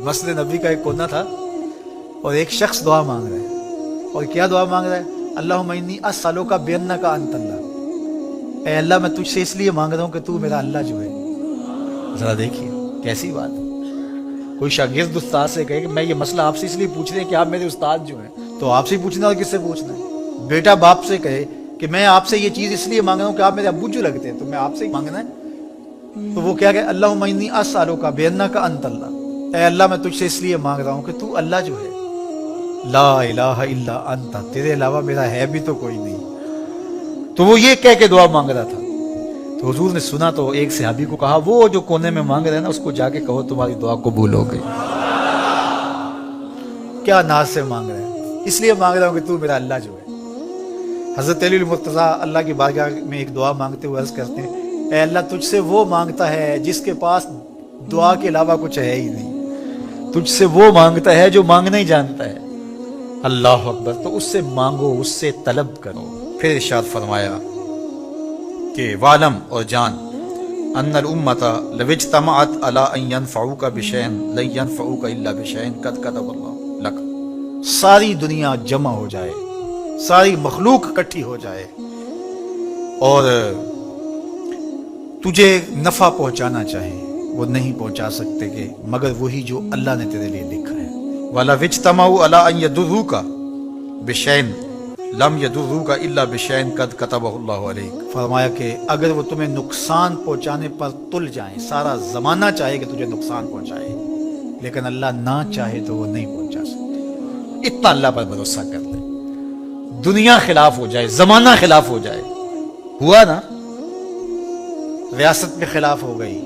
मस्जिद नबी का एक कोना था और एक शख्स दुआ मांग रहा है। और क्या दुआ मांग रहा है? अल्लाहुम्मा इन्नी अस्अलुका बिअन्नका अंत अल्लाह। ऐ अल्लाह, मैं तुझसे इसलिए मांग रहा हूँ कि तू मेरा अल्लाह जो है। जरा देखिए कैसी बात है। कोई शागिर्द उस्ताद से कहे कि मैं ये मसला आपसे इसलिए पूछ रहे हैं कि आप मेरे उस्ताद जो हैं, तो आपसे ही पूछना और किससे पूछना है? बेटा बाप से कहे कि मैं आपसे ये चीज़ इसलिए मांग रहा हूँ कि आप मेरे अब्बू जो लगते हैं, तो मैं आपसे ही मांगना है। तो वो क्या कहे? अल्लाहुम्मा इन्नी अस्अलुका बिअन्नका अंत अल्लाह। ऐ अल्लाह, मैं तुझसे इसलिए मांग रहा हूँ कि तू अल्लाह जो है। ला इलाहा इल्ला अंता, तेरे अलावा मेरा है भी तो कोई नहीं। तो वो ये कह के दुआ मांग रहा था। तो हुजूर ने सुना तो एक सहाबी को कहा, वो जो कोने में मांग रहे हैं ना, उसको जाके कहो तुम्हारी दुआ कबूल हो गई। क्या नाज से मांग रहे हैं? इसलिए मांग रहा हूँ कि तू मेरा अल्लाह जो है। हजरत अली मुर्तज़ा अल्लाह की बारगाह में एक दुआ मांगते हुए अर्ज करते हैं, ऐ अल्लाह, तुझसे वो मांगता है जिसके पास दुआ के अलावा कुछ है ही नहीं। तुझसे वो मांगता है जो मांगना ही जानता है। अल्लाह अकबर। तो उससे मांगो, उससे तलब करो। फिर इरशाद फरमाया कि वालम, और जान, अन्नल उम्मता लविज्तमअत अला अन यनफऊका बिशैइन लन यनफऊका इल्ला बिशैइन कद कतबल्लाहु लक। सारी दुनिया जमा हो जाए, सारी मखलूक इकट्ठी हो जाए और तुझे नफा पहुंचाना चाहे, वो नहीं पहुंचा सकते कि मगर वही जो अल्लाह ने तेरे लिए लिखा है। वाला विज्तमाउ अला अन यदुर्रुका बिशैइन लम यदुर्रुका इल्ला बिशैइन कद कतबहुल्लाहु अलैक। फरमाया कि अगर वो तुम्हें नुकसान पहुंचाने पर तुल जाएं, सारा जमाना चाहे कि तुझे नुकसान पहुंचाए, लेकिन अल्लाह ना चाहे तो वो नहीं पहुंचा सकते। इतना अल्लाह पर भरोसा कर ले। दुनिया खिलाफ हो जाए, जमाना खिलाफ हो जाए, हुआ ना, रियासत भी खिलाफ हो गई,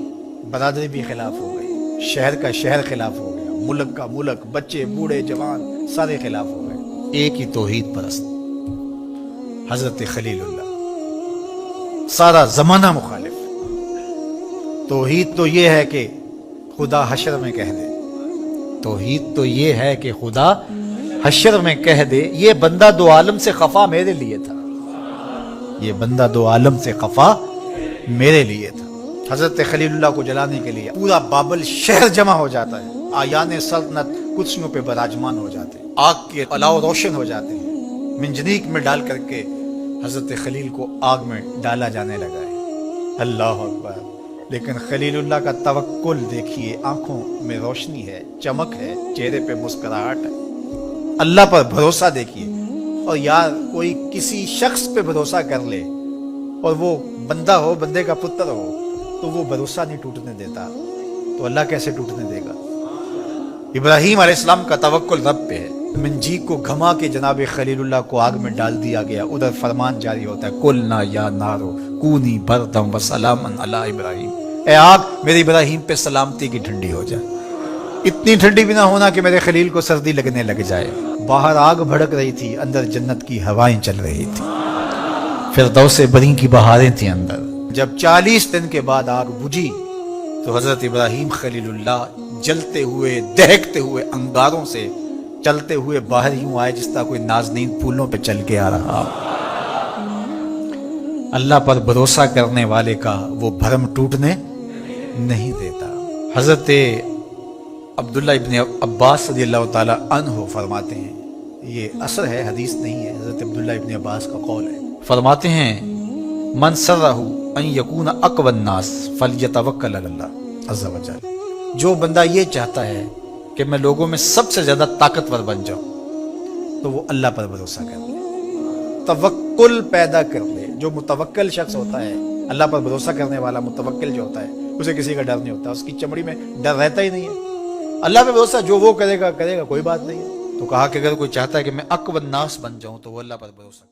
बरादरी भी खिलाफ हो गई, शहर का शहर खिलाफ हो गया, मुल्क का मुल्क, बच्चे बूढ़े जवान सारे खिलाफ हो गए। एक ही तौहीद परस्त हजरत खलीलुल्लाह, सारा जमाना मुखालिफ। तौहीद तो ये है कि खुदा हशर में कह दे, तौहीद तो ये है कि खुदा हशर में कह दे, ये बंदा दो आलम से खफा मेरे लिए था, ये बंदा दो आलम से खफा मेरे लिए था। हजरत खलीलुल्लाह को जलाने के लिए पूरा बाबल शहर जमा हो जाता है। आयाने सल्तनत कुर्सियों पे बराजमान हो जाते हैं, आग के अलाव रोशन हो जाते हैं। मिंजनीक में डाल करके हजरत खलील को आग में डाला जाने लगा है। अल्लाह अकबर। लेकिन खलीलुल्लाह का तवक्कुल देखिए, आंखों में रोशनी है, चमक है, चेहरे पे मुस्कुराहट है। अल्लाह पर भरोसा देखिए। और यार कोई किसी शख्स पे भरोसा कर ले और वो बंदा हो, बंदे का पुत्र हो, तो वो भरोसा नहीं टूटने देता, तो अल्लाह कैसे टूटने देगा? इब्राहीम अलैहिस्सलाम का तवक्कुल रब पे है। मंजी को घमा के जनाब खलीलुल्लाह को आग में डाल दिया गया। उधर फरमान जारी होता है, कुलना या नारो कूनी बरदम व सलामन अला इब्राहीम। ए आग, मेरे इब्राहीम पे सलामती की ठंडी हो जाए। इतनी ठंडी भी ना होना कि मेरे खलील को सर्दी लगने लग जाए। बाहर आग भड़क रही थी, अंदर जन्नत की हवाएं चल रही थी, फिरदौस बरी की बहारें थी अंदर। जब 40 दिन के बाद आग बुझी तो हजरत इब्राहीम खलीलुल्लाह जलते हुए, दहकते हुए अंगारों से चलते हुए बाहर यूं आए जिस तरह कोई नाज़नीन फूलों पे चल के आ रहा। अल्लाह पर भरोसा करने वाले का वो भरम टूटने नहीं देता। हजरत अब्दुल्ला इब्न अब्बास रज़ियल्लाहु ताला अन्हु फरमाते हैं, ये असर है, हदीस नहीं है, हजरत अब्दुल्ला इब्न अब्बास का कौल है। फरमाते हैं, मन सर्रहु अन यकून अक़वन नास फलयतवक्कल अल्लाह अज़्ज़ा व जल। जो बंदा ये चाहता है कि मैं लोगों में सबसे ज्यादा ताकतवर बन जाऊं, तो वो अल्लाह पर भरोसा कर ले, तवक्कुल पैदा कर ले। जो मुतवक्किल शख्स होता है, अल्लाह पर भरोसा करने वाला मुतवक्किल जो होता है, उसे किसी का डर नहीं होता, उसकी चमड़ी में डर रहता ही नहीं है। अल्लाह पे भरोसा, जो वो करेगा करेगा, कोई बात नहीं है। तो कहा कि अगर कोई चाहता है कि मैं अक़वन नास बन जाऊं, तो वो अल्लाह पर भरोसा